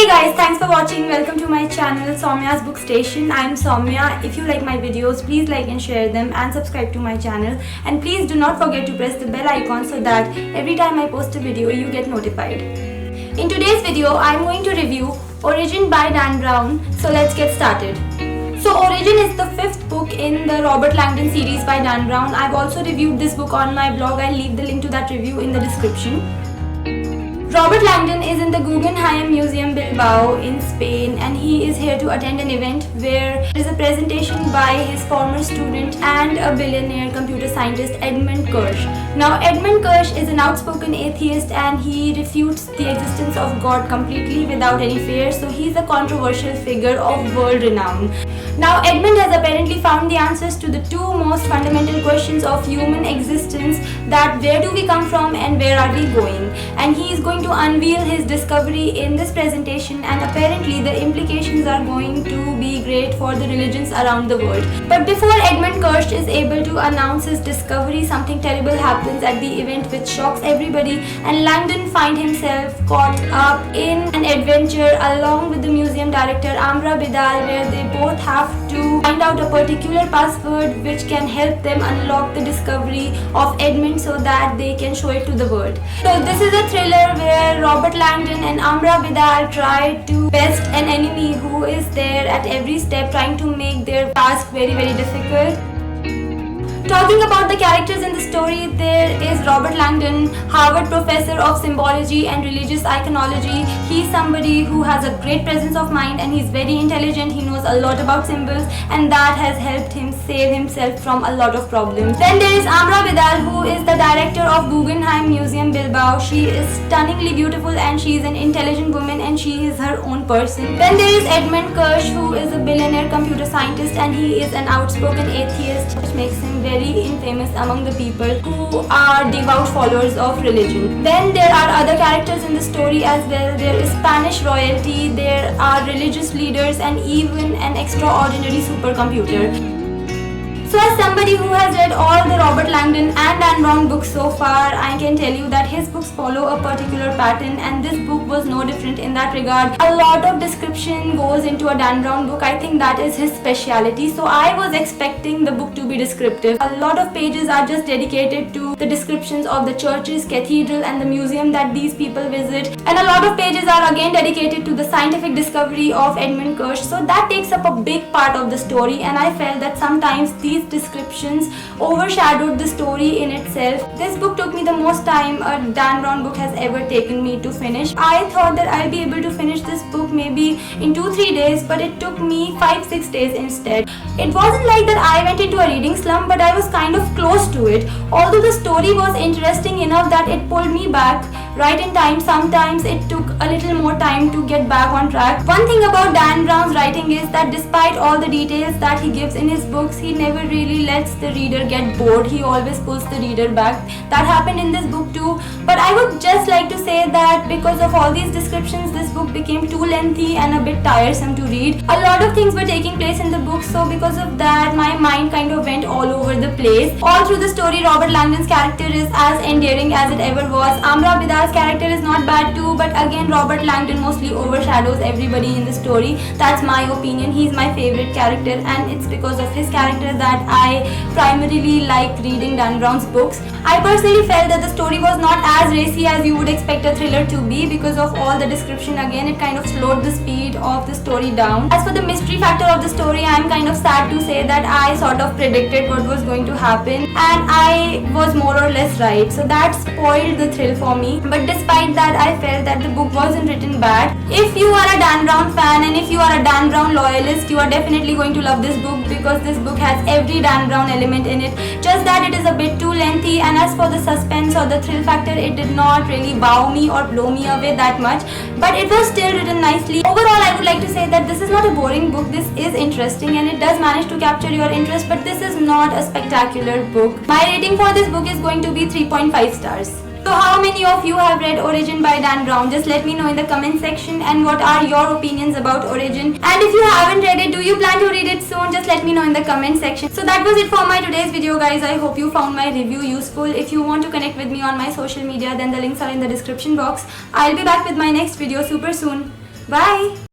Hey guys, thanks for watching. Welcome to my channel Soumya's Book Station. I'm Soumya. If you like my videos, please like and share them and subscribe to my channel. And please do not forget to press the bell icon so that every time I post a video, you get notified. In today's video, I'm going to review Origin by Dan Brown. So let's get started. So Origin is the fifth book in the Robert Langdon series by Dan Brown. I've also reviewed this book on my blog. I'll leave the link to that review in the description. Robert Langdon is in the Guggenheim Museum Bilbao in Spain, and he is here to attend an event where there is a presentation by his former student and a billionaire computer scientist Edmund Kirsch. Now Edmund Kirsch is an outspoken atheist and he refutes the existence of God completely without any fear, so he's a controversial figure of world renown. Now Edmund has apparently found the answers to the two most fundamental questions of human existence, that where do we come from and where are we going, and he is going to unveil his discovery in this presentation, and apparently the implications are going to be great for the religions around the world. But before Edmund Kirsch is able to announce his discovery, something terrible happens at the event which shocks everybody, and Langdon finds himself caught up in an adventure along with the museum director Amra Bidal, where they both have to find out a particular password which can help them unlock the discovery of Edmund so that they can show it to the world. So this is a thriller where Robert Langdon and Amra Bidal try to best an enemy who is there at every step trying to make their task very difficult. Talking about the characters in the story, there is Robert Langdon, Harvard professor of symbology and religious iconology. He's somebody who has a great presence of mind and he's very intelligent. He knows a lot about symbols, and that has helped him save himself from a lot of problems. Then there is Amra Bidal, who is the director of Guggenheim Museum Bilbao. She is stunningly beautiful and she is an intelligent woman and she is her own person. Then there is Edmund Kirsch, who is a billionaire computer scientist and he is an outspoken atheist, which makes him very infamous among the people who are devout followers of religion. Then there are other characters in the story as well. There is Spanish royalty, there are religious leaders, and even an extraordinary supercomputer. So as somebody who has read all the Robert Langdon and Dan Brown books so far, I can tell you that his books follow a particular pattern, and this book was no different in that regard. A lot of description goes into a Dan Brown book. I think that is his speciality. So I was expecting the book to be descriptive. A lot of pages are just dedicated to the descriptions of the churches, cathedral, and the museum that these people visit. And a lot of pages are again dedicated to the scientific discovery of Edmund Kirsch. So that takes up a big part of the story, and I felt that sometimes these descriptions overshadowed the story in itself. This book took me the most time a Dan Brown book has ever taken me to finish. I thought that I'll be able to finish this book maybe in 2-3 days, but it took me 5-6 days instead. It wasn't like that I went into a reading slump, but I was kind of close to it. Although the story was interesting enough that it pulled me back right in time, sometimes it took a little more time to get back on track. One thing about Dan Brown's writing is that despite all the details that he gives in his books, he never really lets the reader get bored. He always pulls the reader back. That happened in this book too. But I would just like to say that because of all these descriptions, this book became too lengthy and a bit tiresome to read. A lot of things were taking place in the book, so because of that, my mind kind of went all over the place. All through the story, Robert Langdon's character is as endearing as it ever was. Amra Bidal's character is not bad too, but again Robert Langdon mostly overshadows everybody in the story. That's my opinion. He's my favorite character, and it's because of his character that I primarily like reading Dan Brown's books. I personally felt that the story was not as racy as you would expect a thriller to be because of all the description. Again, it kind of slowed the speed of the story down. As for the mystery factor of the story, I'm kind of sad to say that I sort of predicted what was going to happen, and I was more or less right. So that spoiled the thrill for me. But despite that, I felt that the book wasn't written bad. If you are a Dan Brown fan and if you are a Dan Brown loyalist, you are definitely going to love this book because this book has every Dan Brown element in it. Just that it is a bit too lengthy, and as for the suspense or the thrill factor, it did not really wow me or blow me away that much, but it was still written nicely. Overall, I would like to say that this is not a boring book. This is interesting and it does manage to capture your interest, but this is not a spectacular book. My rating for this book is going to be 3.5 stars. So how many of you have read Origin by Dan Brown? Just let me know in the comment section, and what are your opinions about Origin. And if you haven't read it, do you plan to read it soon? Just let me know in the comment section. So that was it for my today's video, guys. I hope you found my review useful. If you want to connect with me on my social media, then the links are in the description box. I'll be back with my next video super soon. Bye.